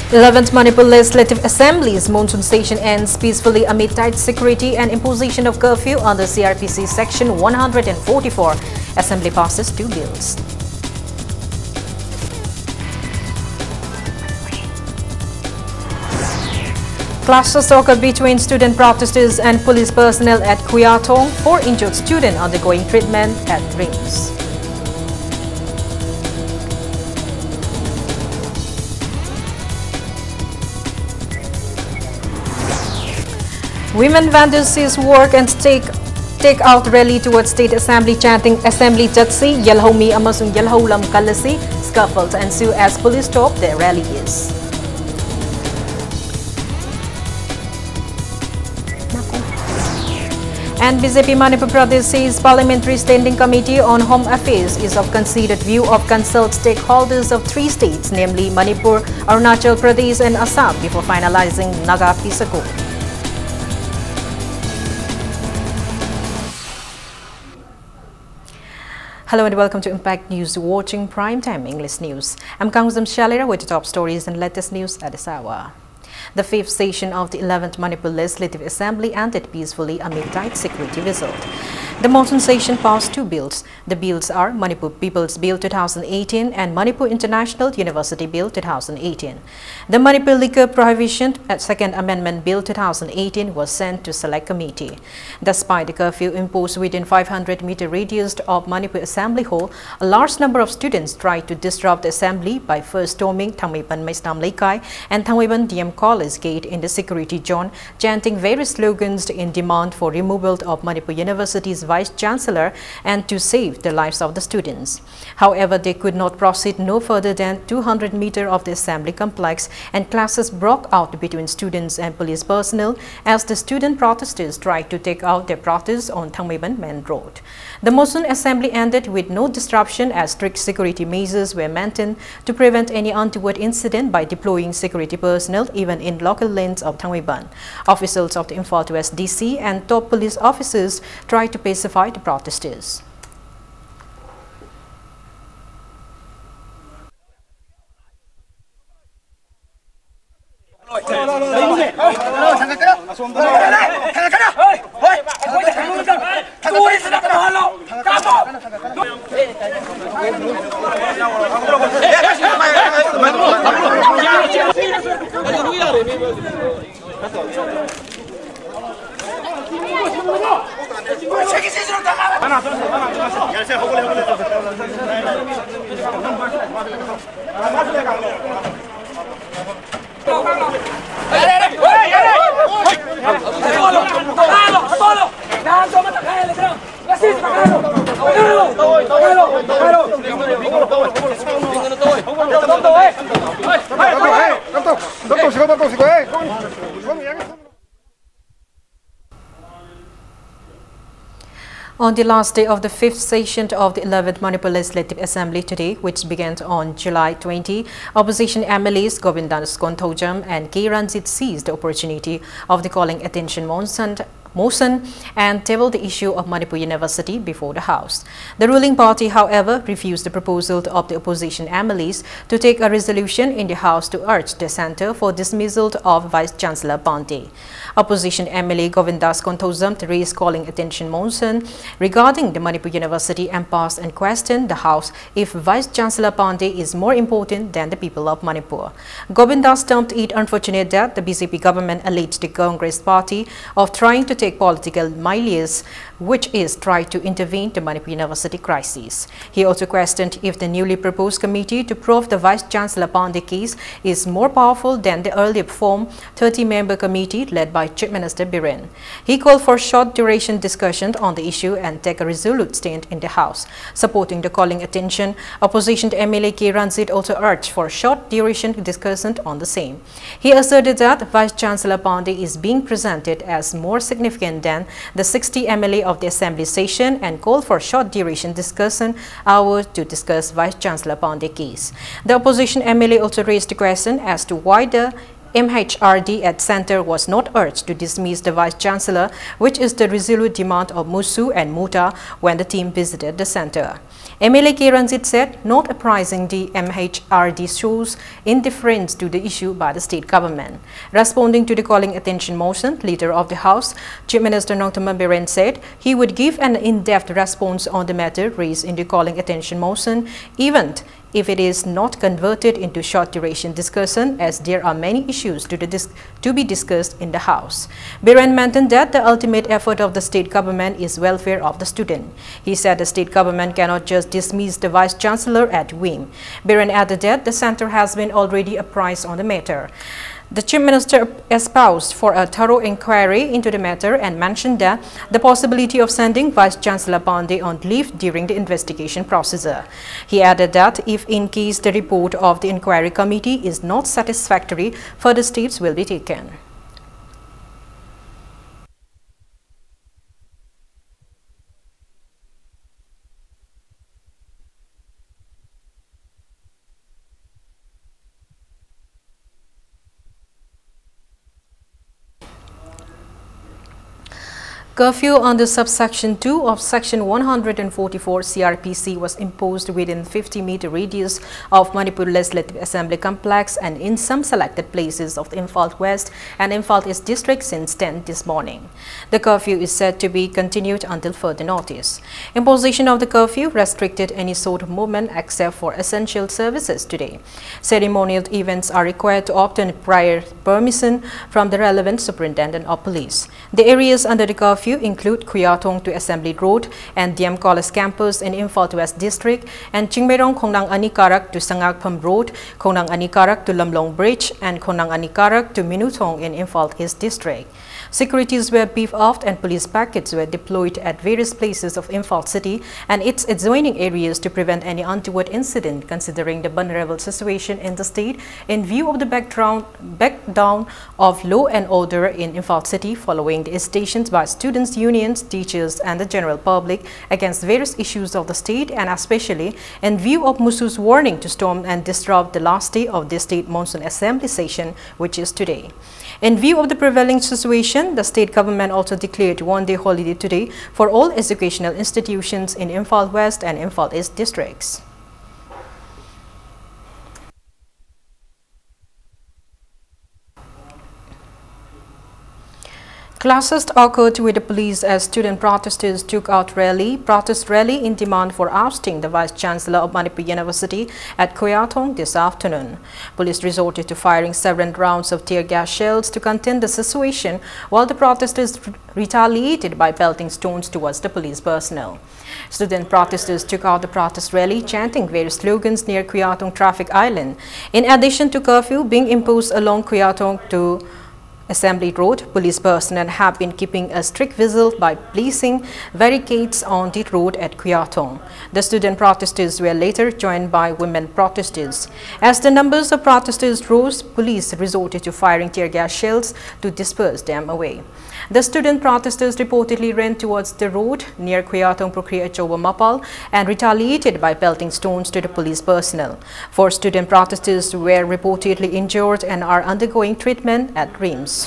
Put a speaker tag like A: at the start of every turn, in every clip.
A: 11th Manipur Legislative Assembly's monsoon session ends peacefully amid tight security and imposition of curfew under CRPC Section 144. Assembly passes 2 bills. Clashes occurred between student protesters and police personnel at Kuyatong. 4 injured students undergoing treatment at RIMS. Women vandals seize work and take out rally towards State Assembly chanting Assembly Jatsi, Yalhomi amasung Yalholam Kalasi. Scuffles ensue as police stop their rallies. And BJP Manipur Pradesh says Parliamentary Standing Committee on Home Affairs is of considered view of consult stakeholders of 3 states, namely Manipur, Arunachal Pradesh and Assam, before finalizing Naga Peace Accord. Hello and welcome to Impact News, watching Primetime English News. I'm Kangzam Shalira with the top stories and latest news at this hour. The 5th session of the 11th Manipur Legislative Assembly ended peacefully amid tight security result. The monsoon session passed 2 bills. The bills are Manipur People's Bill 2018 and Manipur International University Bill 2018. The Manipur Liquor Prohibition Second Amendment Bill 2018 was sent to Select Committee. Despite the curfew imposed within 500-meter radius of Manipur Assembly Hall, a large number of students tried to disrupt the assembly by first storming Thangmeiban Maistam Laikai and Thangmeiban DM College Gate in the security zone, chanting various slogans in demand for removal of Manipur University's Vice-Chancellor and to save the lives of the students. However, they could not proceed no further than 200 meters of the assembly complex, and clashes broke out between students and police personnel as the student protesters tried to take out their protest on Thangmeiban Main Road. The monsoon assembly ended with no disruption as strict security measures were maintained to prevent any untoward incident by deploying security personnel even in local lanes of Thangmeiban. Officials of the Imphal West DC and top police officers tried to pacify the protesters. On the last day of the 5th session of the 11th Manipur Legislative Assembly today, which began on July 20, opposition MLAs Govindas Konthojam and K. Ranjit seized the opportunity of the calling attention motion and tabled the issue of Manipur University before the House. The ruling party, however, refused the proposal of the opposition MLAs to take a resolution in the House to urge the Centre for dismissal of Vice-Chancellor Pandey. Opposition MLA Govindas Konthojam raised calling attention motion regarding the Manipur University and passed and questioned the House if Vice-Chancellor Pandey is more important than the people of Manipur. Govindas termed it unfortunate that the BJP government alleged the Congress party of trying to take political milieu, which is try to intervene the Manipur University crisis. He also questioned if the newly proposed committee to probe the Vice-Chancellor Pandey case is more powerful than the earlier formed 30-member committee led by Chief Minister Biren. He called for short-duration discussion on the issue and take a resolute stand in the House. Supporting the calling attention, opposition MLA K. Ranjit also urged for short-duration discussion on the same. He asserted that Vice-Chancellor Pandey is being presented as more significant than the 60 MLA of the Assembly session and called for short-duration discussion hours to discuss Vice-Chancellor Pandey case. The opposition MLA also raised the question as to why the MHRD at Centre was not urged to dismiss the Vice-Chancellor, which is the resolute demand of Musu and Muta when the team visited the Centre. MLA K. Ranjit said not apprising the MHRD shows indifference to the issue by the state government. Responding to the calling attention motion, Leader of the House, Chief Minister Nongthaman Biren said he would give an in-depth response on the matter raised in the calling attention motion, even if it is not converted into short-duration discussion, as there are many issues to be discussed in the House. Biren maintained that the ultimate effort of the state government is welfare of the student. He said the state government cannot just dismiss the Vice-Chancellor at whim. Biren added that the centre has been already apprised on the matter. The Chief Minister espoused for a thorough inquiry into the matter and mentioned that the possibility of sending Vice-Chancellor Pandey on leave during the investigation procedure. He added that if in case the report of the inquiry committee is not satisfactory, further steps will be taken. Curfew under subsection 2 of section 144 CRPC was imposed within 50-meter radius of Manipur Legislative Assembly complex and in some selected places of the Imphal West and Imphal East districts since 10 this morning. The curfew is said to be continued until further notice. Imposition of the curfew restricted any sort of movement except for essential services today. Ceremonial events are required to obtain prior permission from the relevant superintendent of police. The areas under the curfew include Kuyatong to Assembly Road and DM College campus in Imphal West District and Chingmerong Khongnang Anikarak to Sangakpham Road, Khongnang Anikarak to Lamlong Bridge and Khongnang Anikarak to Minutong in Imphal East District. Securities were beefed up and police packets were deployed at various places of Imphal City and its adjoining areas to prevent any untoward incident, considering the vulnerable situation in the state in view of the backdown of law and order in Imphal City following the agitations by students' unions, teachers and the general public against various issues of the state, and especially in view of Musu's warning to storm and disrupt the last day of the state monsoon assembly session, which is today. In view of the prevailing situation, the state government also declared one-day holiday today for all educational institutions in Imphal West and Imphal East districts. Clashes occurred with the police as student protesters took out protest rally in demand for ousting the Vice-Chancellor of Manipur University at Kuyatong this afternoon. Police resorted to firing several rounds of tear gas shells to contain the situation, while the protesters retaliated by pelting stones towards the police personnel. Student protesters took out the protest rally, chanting various slogans near Kuyatong Traffic Island. In addition to curfew being imposed along Kuyatong to Assembly Road, police personnel have been keeping a strict vigil by placing barricades on the road at Kuyatong. The student protesters were later joined by women protesters. As the numbers of protesters rose, police resorted to firing tear gas shells to disperse them away. The student protesters reportedly ran towards the road near Kuyatong Prokriya Choba Mapal and retaliated by pelting stones to the police personnel. 4 student protesters were reportedly injured and are undergoing treatment at RIMS.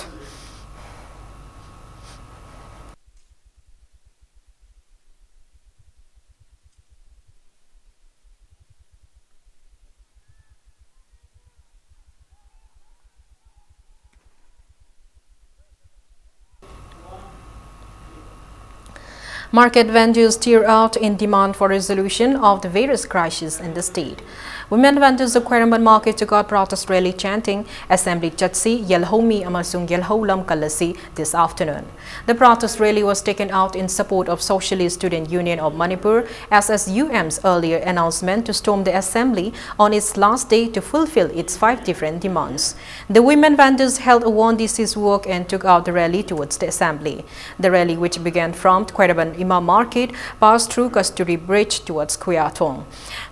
A: Market vendors tear out in demand for resolution of the various crises in the state. Women vendors of Kwaraman Market took out protest rally chanting Assembly Chatsi, Yelhomi Amasung Yelholam Kalasi this afternoon. The protest rally was taken out in support of Socialist Student Union of Manipur, SSUM's earlier announcement to storm the assembly on its last day to fulfill its 5 different demands. The women vendors held a one-day walk and took out the rally towards the assembly. The rally, which began from Kwaraman Imam Market, passed through Kasturi Bridge towards Kuyatong.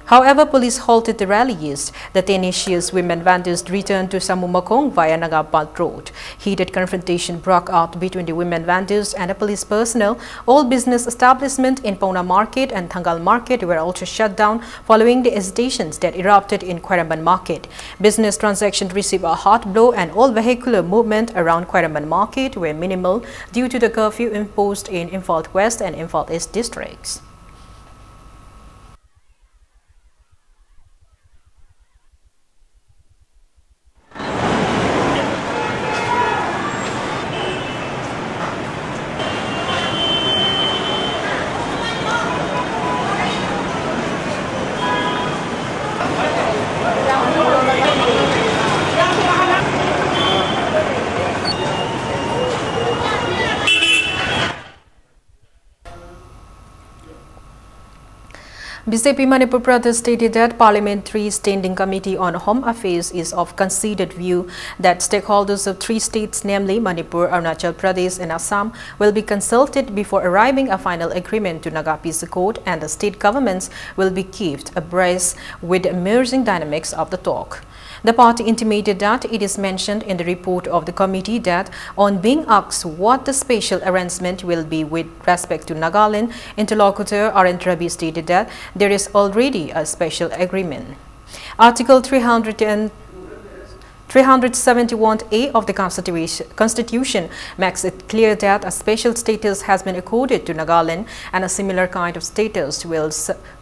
A: However, police halted the rallies. The tenacious women vendors returned to Samumakong via Nagapal Road. Heated confrontation broke out between the women vendors and the police personnel. All business establishments in Pauna Market and Thangal Market were also shut down following the agitations that erupted in Kwaraman Market. Business transactions received a hard blow and all vehicular movement around Kwaraman Market were minimal due to the curfew imposed in Imphal West and Imphal East districts. BJP Manipur Pradesh stated that Parliamentary Standing Committee on Home Affairs is of conceded view that stakeholders of 3 states, namely Manipur, Arunachal Pradesh and Assam, will be consulted before arriving a final agreement to Naga Peace Accord, and the state governments will be kept abreast with the emerging dynamics of the talk. The party intimated that it is mentioned in the report of the committee that on being asked what the special arrangement will be with respect to Nagaland, interlocutor R.N. Rabi stated that there is already a special agreement. Article 371A of the Constitution makes it clear that a special status has been accorded to Nagaland, and a similar kind of status will,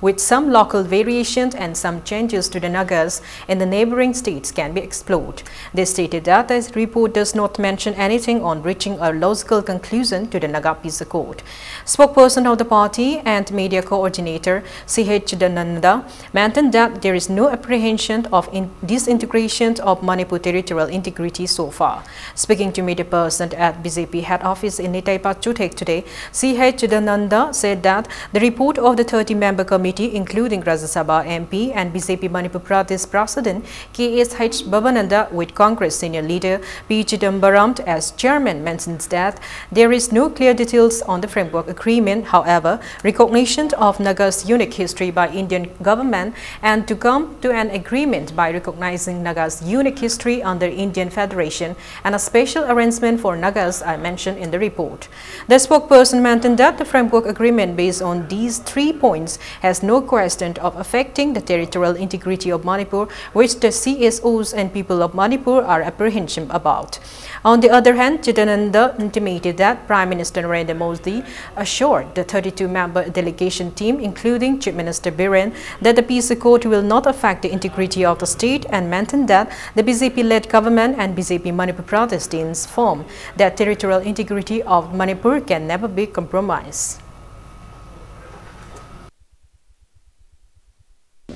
A: with some local variations and some changes to the Nagas in the neighboring states, can be explored. They stated that the report does not mention anything on reaching a logical conclusion to the Naga Peace Accord. Spokesperson of the party and media coordinator C.H. Chidananda maintained that there is no apprehension of disintegration of Manipur territorial integrity so far. Speaking to media person at BJP head office in Nitaipa Chutek today, C.H. Chidananda said that the report of the 30-member committee, including Rajya Sabha MP and BJP Manipur Pradesh President K.S.H. Babananda with Congress senior leader P. Chidambaram as chairman, mentions that there is no clear details on the framework agreement. However, recognition of Naga's unique history by Indian government and to come to an agreement by recognizing Naga's unique history under Indian Federation and a special arrangement for Nagas are mentioned in the report. The spokesperson maintained that the framework agreement based on these 3 points has no question of affecting the territorial integrity of Manipur, which the CSOs and people of Manipur are apprehensive about. On the other hand, Chidananda intimated that Prime Minister Narendra Modi assured the 32-member delegation team, including Chief Minister Biren, that the peace accord will not affect the integrity of the state, and maintained that the BJP-led government and BJP Manipur Pradesh teams form that territorial integrity of Manipur can never be compromised.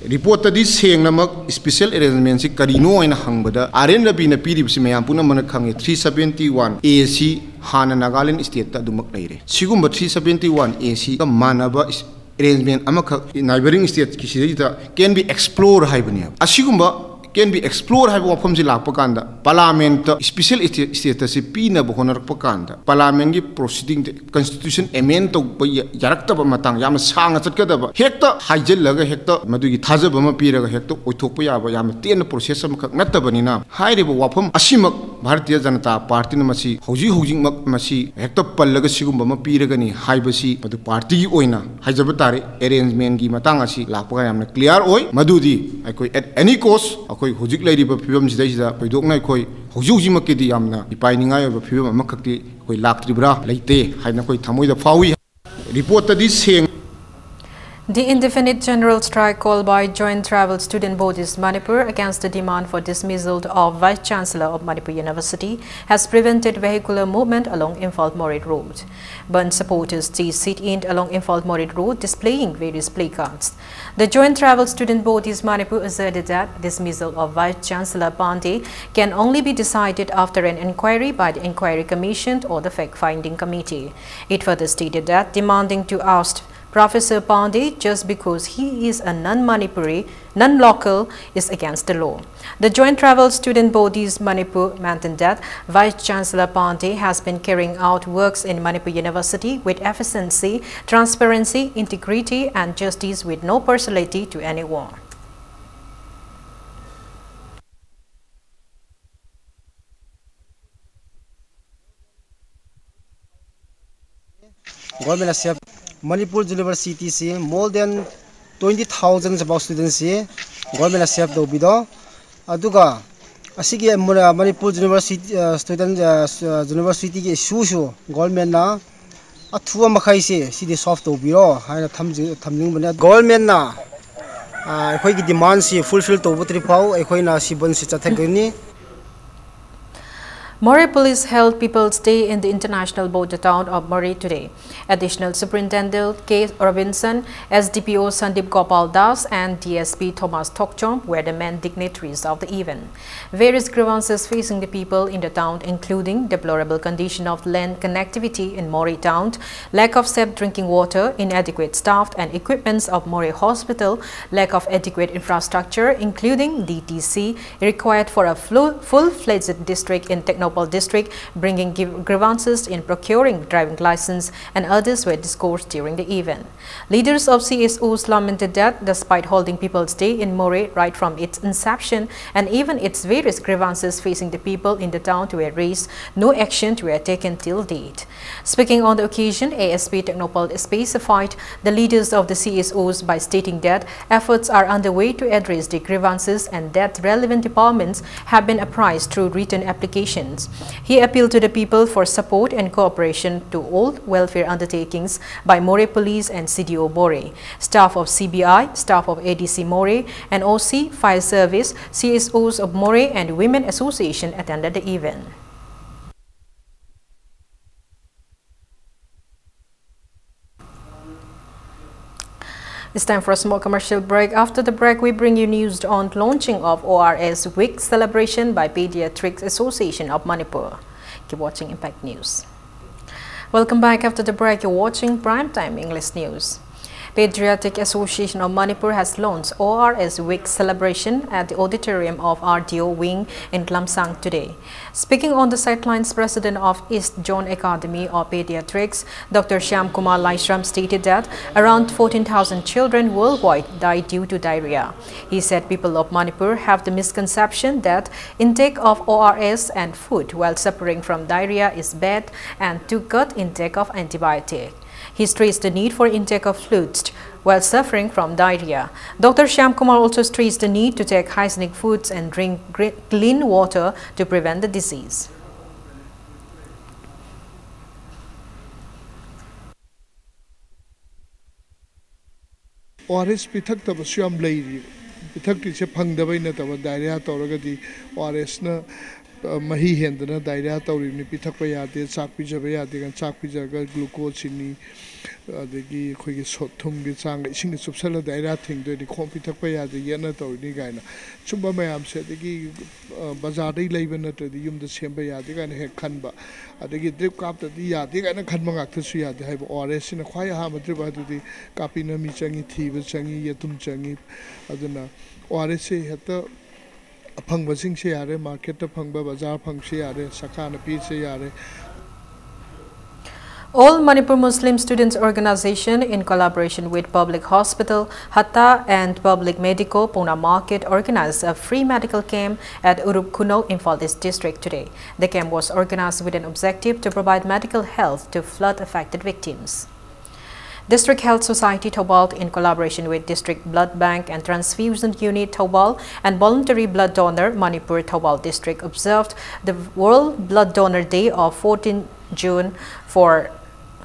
B: Report this saying namak special arrangement si karino ina hangbada R.N. Rabi na pidib si mayam puna mana khangi 371 AC Hana Nagaland state ta dumak naire. Sigumba 371 AC ka manaba arrangement amakha neighboring state kisida can be explored haibani. Asigumba can be explored have wapam si lakpakanda parliament special status si pina bohonar pakanda parliament gi proceeding constitution amend to yarakta ba matang yam sang chatkada ba hekta haijel laga hekta madugi thajaba ma piraga hekta oithokpa yaba yam ten process am khak natabani na hairiba wapam asimak Bharatiya Janata Party na masi hoji mak masi hekta pallaga sigumba ma piraga ni haibasi madu party gi oina haijaba tare arrangement gi matang asi lakpaga yamna clear oi madudi akoi at any cost koi hojik lairiba phibam sidaisida paidoknai khoi hoji makedi yamna ipainingai ba phibam amakhakti koi laktribra leite haina koi thamoida fawi report ta this saying.
A: The indefinite general strike called by Joint Travel Student Bodies Manipur against the demand for dismissal of Vice Chancellor of Manipur University has prevented vehicular movement along Imphal Morid Road. Burn supporters sit-in along Imphal Morid Road displaying various placards. The Joint Travel Student Bodies Manipur asserted that dismissal of Vice Chancellor Pandey can only be decided after an inquiry by the Inquiry Commission or the Fact-Finding Committee. It further stated that demanding to oust Professor Pandey just because he is a non-Manipuri, non-local is against the law. The Joint Travel Student Bodies Manipur maintained that Vice Chancellor Pandey has been carrying out works in Manipur University with efficiency, transparency, integrity and justice with no partiality to anyone.
C: Manipur University se more than 20,000 about students se government accept do bido aduga asigi Manipur University student university ge issue government na athua makhai se sidi soft do biro haina thamling bana government na ekhoi gi demand se fulfill to butri phau ekhoi na sibon se chathagni.
A: Moreh Police held People's Day in the international border town of Moreh today. Additional Superintendent K. Robinson, SDPO Sandip Gopal Das and DSP Thomas Tokchom were the main dignitaries of the event. Various grievances facing the people in the town, including deplorable condition of land connectivity in Moreh town, lack of safe drinking water, inadequate staff and equipments of Moreh Hospital, lack of adequate infrastructure, including DTC, required for a full-fledged district in Technopol district, bringing grievances in procuring driving license, and others were discussed during the event. Leaders of CSOs lamented that despite holding People's Day in Moreh right from its inception and even its various grievances facing the people in the town were raised, no action were taken till date. Speaking on the occasion, ASP Technopol specified the leaders of the CSOs by stating that efforts are underway to address the grievances and that relevant departments have been apprised through written applications. He appealed to the people for support and cooperation to all welfare undertakings by Moreh Police and CDO Moreh, staff of CBI, staff of ADC Moreh, and OC, Fire Service, CSOs of Moreh and Women Association attended the event. It's time for a small commercial break. After the break, we bring you news on launching of ORS Week celebration by Pediatrics Association of Manipur. Keep watching Impact News. Welcome back. After the break, you're watching Primetime English News. Pediatric Association of Manipur has launched ORS Week celebration at the auditorium of RDO Wing in Klamsang today. Speaking on the sidelines, President of East Zone Academy of Pediatrics, Dr. Shyam Kumar Laishram stated that around 14,000 children worldwide die due to diarrhea. He said people of Manipur have the misconception that intake of ORS and food while suffering from diarrhea is bad and to cut intake of antibiotic. He stressed the need for intake of fluids while suffering from diarrhea. Dr. Shyam Kumar also stressed the need to take hygienic foods and drink clean water to prevent the disease.
D: ORS pithak taba syam lay pithak ti se phangdabai na taba diarrhea tawragadi ORS na mahi hendana diarrhea tawribni pithak pa yade chak pijaba yade kan chak pijaga glucose chini adagi khoigi sothum gi chang ising chupsala diarrhea thingdo ni khom pithak pa yade yana tawni gaina chumba mayam se adagi bazar dai leiba na tadi yum da semba yade gaina he khanba adagi drip kap tadi yade gaina khanma ngak ta su yade haiba ORS na khwai ha madrip adudi kapina mi changi thiba changi yatum changi aduna ORS heta phangba sing se yare market ta phangba bazar phang se yare sakana pi se yare.
A: All Manipur Muslim Students Organization, in collaboration with Public Hospital, Hatta and Public Medico, Pune Market, organized a free medical camp at Urup Kuno, Imphal East District today. The camp was organized with an objective to provide medical health to flood-affected victims. District Health Society Thobal, in collaboration with District Blood Bank and Transfusion Unit Thobal and Voluntary Blood Donor Manipur Thobal District, observed the World Blood Donor Day of 14 June for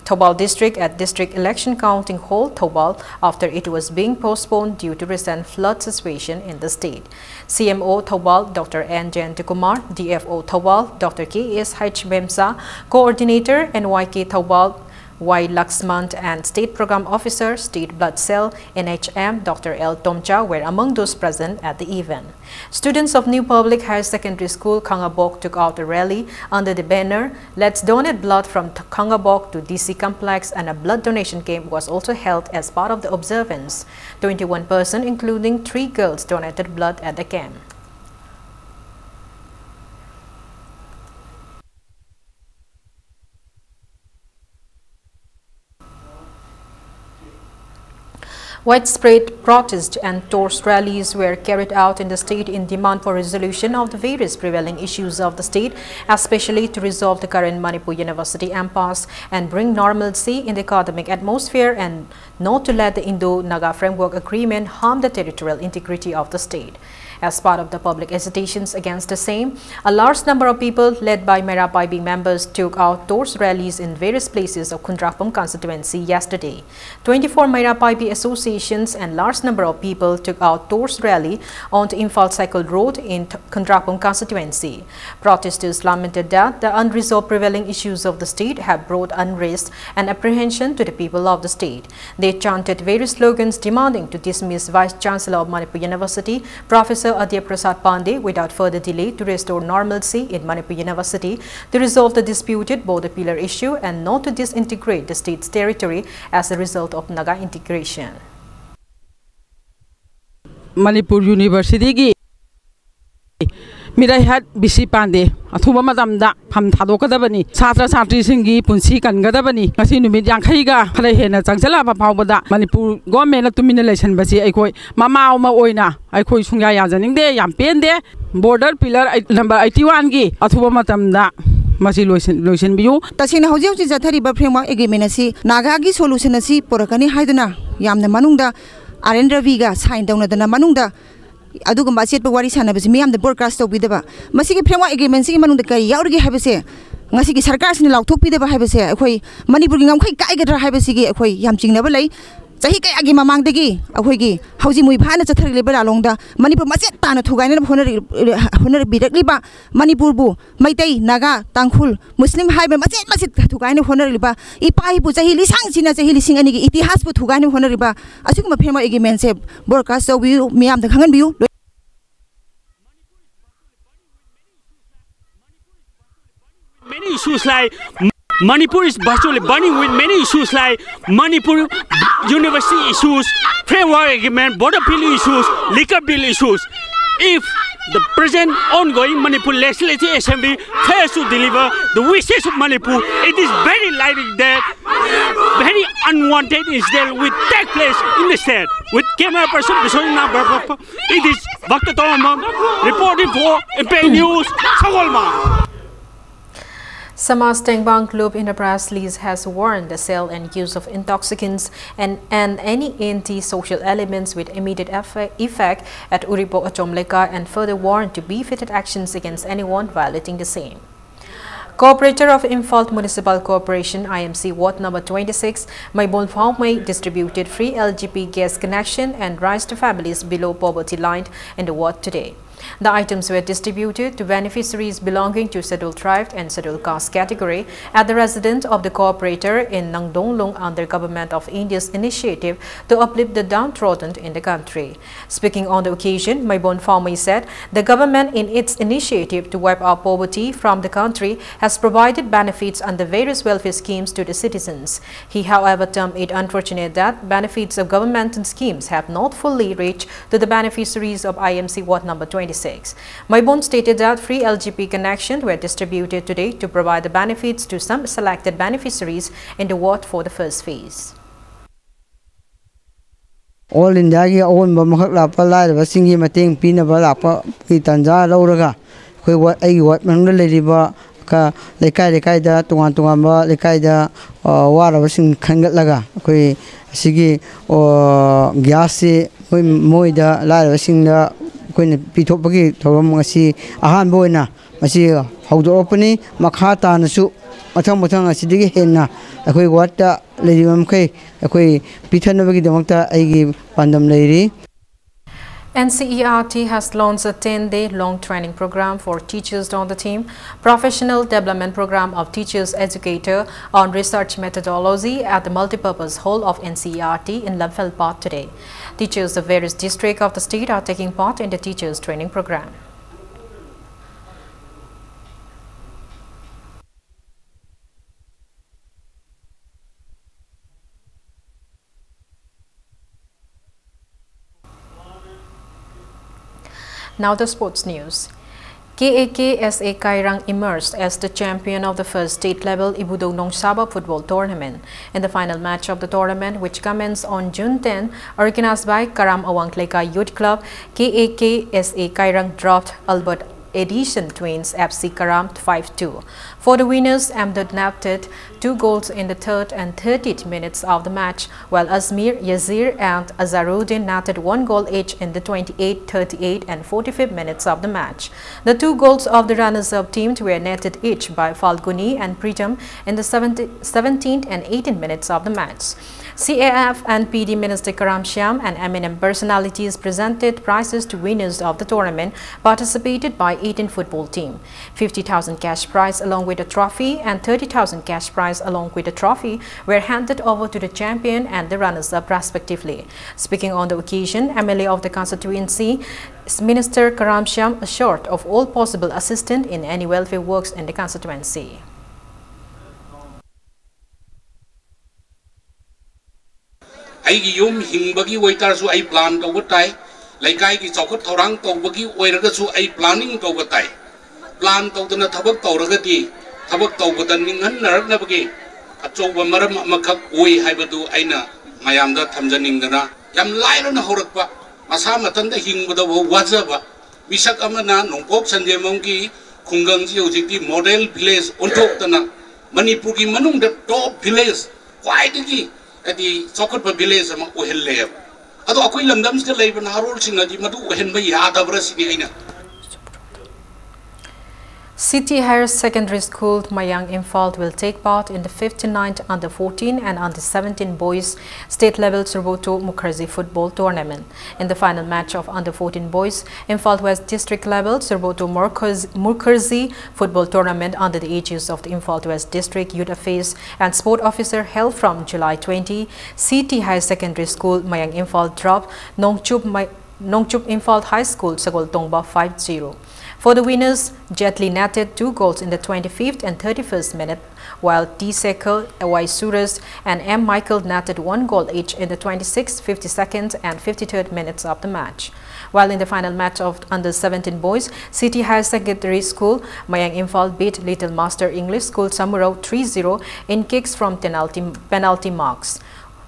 A: Thobal District at District Election Counting Hall, Thobal, after it was being postponed due to recent flood situation in the state. CMO Thobal, Dr. N. Jayantikumar, DFO Thobal, Dr. K.S. Bemsa, Coordinator NYK Thobal, Y. Laxmant, and State Program Officer, State Blood Cell, NHM, Dr. L. Tomcha were among those present at the event. Students of New Public Higher Secondary School, Kangabok, took out a rally under the banner, "Let's donate blood from Kangabok to DC Complex," and a blood donation camp was also held as part of the observance. 21 persons, including 3 girls, donated blood at the camp. Widespread protests and torch rallies were carried out in the state in demand for resolution of the various prevailing issues of the state, especially to resolve the current Manipur University impasse and bring normalcy in the academic atmosphere and not to let the Indo-Naga Framework Agreement harm the territorial integrity of the state. As part of the public agitations against the same, a large number of people led by Merapaibi members took out torch rallies in various places of Kundrapam constituency yesterday. 24 Merapaibi Association demonstrations and large number of people took out towards rally onto Imphal Cycle Road in Kandrapong constituency. Protesters lamented that the unresolved prevailing issues of the state have brought unrest and apprehension to the people of the state. They chanted various slogans demanding to dismiss Vice Chancellor of Manipur University, Professor Adya Prasad Pandey, without further delay to restore normalcy in Manipur University, to resolve the disputed border pillar issue and not to disintegrate the state's territory as a result of Naga integration.
E: Manipur University ki Mirai hat bisi pande athuba madam da pham thado kadabani chatra chatri singi punsi kan gadabani ngasi numit yankhai ga khare hena changchala ba phawbada Manipur government tumina election basi aikoi mama ma oina aikoi sungya ya janing de yam pen de border pillar number 81 gi athuba madam da masi lotion biu
F: tasina hoji hoji jathari ba framework agreement asi naga gi solution asi porakani haiduna yamna manungda arendra viga sign dawna dana manungda aduga maset ba wari sana basi miyam the broadcast to bidaba masigi framework agreement sigi manungda kai yaurgi habase ngasi gi sarkar sini lauthok bidaba habase akhoi manipur gi ngamkhai kai gadra habase gi akhoi yam chingnaba lei chahi kai agi mamang degi akhoi gi hauji mui phana chathar le bala longda manipur maset tana thugaina honar birakli ba manipur bu maitai naga tangkhul muslim haiba maset thugaina honar liba ipai bu chahi lisang china chahi lising ani gi itihas bu thugaina honar liba asugma framework agreement se broadcast to view miyam da khangan biu
G: many issues like Manipur is virtually burning with many issues like Manipur university issues, framework agreement, border bill issues, liquor bill issues. If the present ongoing Manipur Legislative Assembly fails to deliver the wishes of Manipur, it is very likely that very unwanted incident will take place in the state. With camera person, it is Bhakta Tolama reporting for MP News, Sagolma.
A: Samaj Tengbang Club Enterprise Lease has warned the sale and use of intoxicants and any anti-social elements with immediate effect at Uripo Achomleka and further warned to be fitted actions against anyone violating the same. Co-operator of Imphal Municipal Corporation IMC Ward number 26, Maibon Phaumay distributed free LGP gas connection and rice to families below poverty line in the ward today. The items were distributed to beneficiaries belonging to scheduled tribe and scheduled caste category at the residence of the cooperator in Nangdonglong under Government of India's initiative to uplift the downtrodden in the country. Speaking on the occasion, Maibon Phaumay said the government in its initiative to wipe out poverty from the country has provided benefits under various welfare schemes to the citizens. He, however, termed it unfortunate that benefits of governmental schemes have not fully reached to the beneficiaries of IMC Ward number 26. Maibon stated that free LGP connections were distributed today to provide the benefits to some selected beneficiaries in the ward for the first phase.
H: All India ki own bamakak lapa lai ba singi mating pina ba lapa ki tanja lauraga koi wat ai wat mangla leriba ka lekai da tungan ba lekai da wara ba sing khangat laga koi sigi gas se moi da lai ba sing da koi pithop bagi thoram ngasi ahan boina masi hawdopani makha tanasu mathang asidigi henna akoi watta lerimam kai akoi pithanabagi damakta aigi pandam leiri.
A: NCERT has launched a 10-day long training program for teachers on the theme Professional Development Program of Teachers Educator on Research Methodology at the Multipurpose Hall of NCERT in Lamphel today. Teachers of various districts of the state are taking part in the teachers training program. Now the sports news. KAK-SA Kairang emerged as the champion of the first state-level Ibudong Nongsaba football tournament. In the final match of the tournament, which commenced on June 10, organized by Karam Awangtleka Youth Club, KAK-SA Kairang dropped Albert Edition Twins FC Karam 5-2. For the winners, Amdad netted 2 goals in the 3rd and 30th minutes of the match, while Azmir, Yazir and Azaruddin netted 1 goal each in the 28th, 38th and 45th minutes of the match. The 2 goals of the runners-up team were netted each by Falguni and Pritam in the 17th and 18th minutes of the match. CAF and PD Minister Karam Shyam and eminent personalities presented prizes to winners of the tournament participated by 18 football team. 50,000 cash prize along with a trophy and 30,000 cash prize along with a trophy were handed over to the champion and the runners-up respectively. Speaking on the occasion, MLA of the constituency, Minister Karam Shyam assured of all possible assistance in any welfare works in the constituency.
I: Aigi yum hingbagi waiter ai plan tawbatai laikai ki chokot thorang tawbagi oiraga su ai planning tawbatai plan tawdana thabak tawragati thabak tawbadan ninghan naraknabagi achouba maram amakak oi haibadu aina mayamda thamjaningdana yam lairana horakpa masa matanda hingbada wajaba misak amana nongpok sanjemongki khungangji hojikti model village ontoktana Manipur ki manungda top village kwaidagi adi sokot pa village ama ohelle ado akoi lamdam sta leiban harol sinadi madu ohenba yadabra sini aina.
A: City Higher Secondary School Mayang Imphal will take part in the 59th Under-14 and Under-17 Boys State-Level Surboto Mukherjee Football Tournament. In the final match of Under-14 Boys, Imphal West District-Level Surboto Mukherjee Football Tournament under the aegis of the Imphal West District Youth Affairs and Sport Officer held from July 20, City Higher Secondary School Mayang Imphal dropped Nongchup Imphal High School Sagol Tongba 5-0. For the winners, Jet Li netted 2 goals in the 25th and 31st minute, while T. Sekel, Y. Suras and M. Michael netted 1 goal each in the 26th, 52nd and 53rd minutes of the match. While in the final match of Under-17 Boys, City Higher Secondary School Mayang Imphal beat Little Master English School Samurao 3-0 in kicks from penalty marks.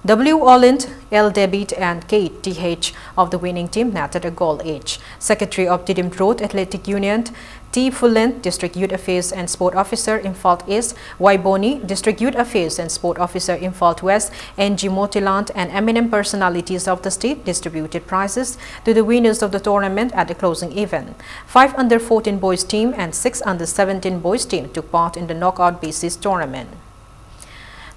A: W. Olint, L. Debit and K. TH of the winning team netted a goal each. Secretary of Didim Road Athletic Union, T. Fulent, District Youth Affairs and Sport Officer Imphal East, Y. Boni, District Youth Affairs and Sport Officer Imphal West, N.G. Motiland and eminent personalities of the state distributed prizes to the winners of the tournament at the closing event. 5 Under-14 boys team and 6 Under-17 boys team took part in the knockout basis tournament.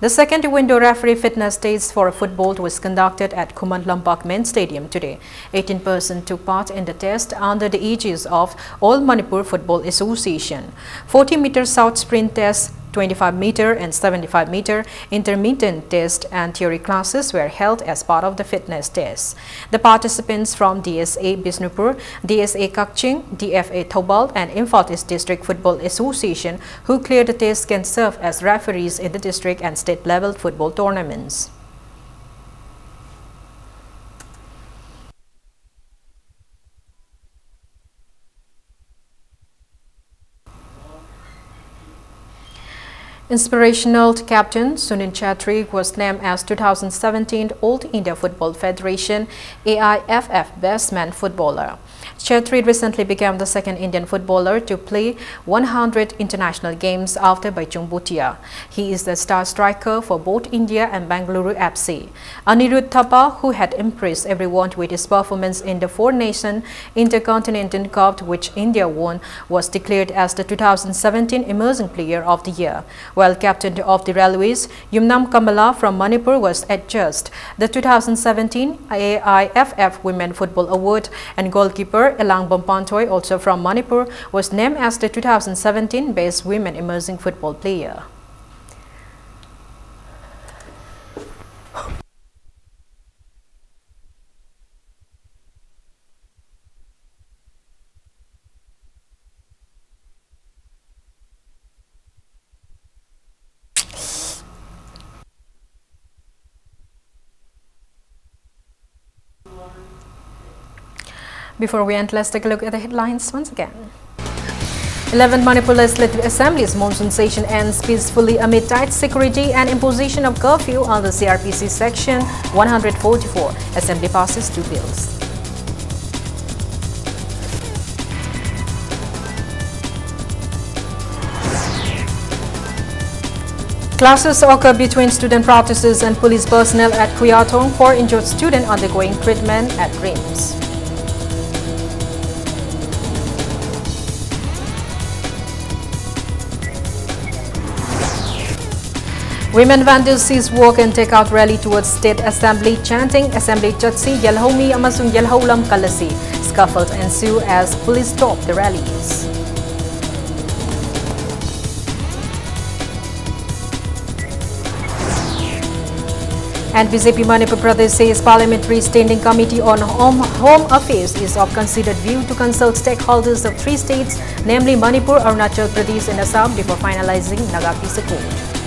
A: The second window referee fitness test for football was conducted at Kumant Lampak Main Stadium today. 18 persons took part in the test under the aegis of All Manipur Football Association. 40-meter South Sprint test, 25-meter and 75-meter intermittent test and theory classes were held as part of the fitness test. The participants from DSA Bisnupur, DSA Kakching, DFA Thobal and Imphal East District Football Association who cleared the test can serve as referees in the district and state-level football tournaments. Inspirational captain Sunil Chetri was named as 2017 All India Football Federation AIFF Best Man Footballer. Chetri recently became the second Indian footballer to play 100 international games after Baichung Bhutia. He is the star striker for both India and Bengaluru FC. Anirudh Thapa, who had impressed everyone with his performance in the Four-Nation Intercontinental Cup which India won, was declared as the 2017 Emerging Player of the Year. While captain of the Railways, Yumnam Kamala from Manipur was adjudged the 2017 AIFF Women Football Award, and goalkeeper Elang Bompantoy, also from Manipur, was named as the 2017 Best Women Emerging Football Player. Before we end, let's take a look at the headlines once again. 11 Manipur Legislative Assembly's monsoon session ends peacefully amid tight security and imposition of curfew under CRPC Section 144. Assembly passes 2 bills. Clashes occur between student protesters and police personnel at Kuyatong for injured student undergoing treatment at RIMS. Women vandals seize walk and take out rally towards State Assembly, chanting Assembly Chatsi, Yelhomi, Amasung Yelholam Kalasi. Scuffles ensue as police stop the rallies. And BJP Manipur Pradesh says Parliamentary Standing Committee on Home Affairs is of considered view to consult stakeholders of 3 states, namely Manipur, Arunachal Pradesh and Assam, before finalizing Nagaki support.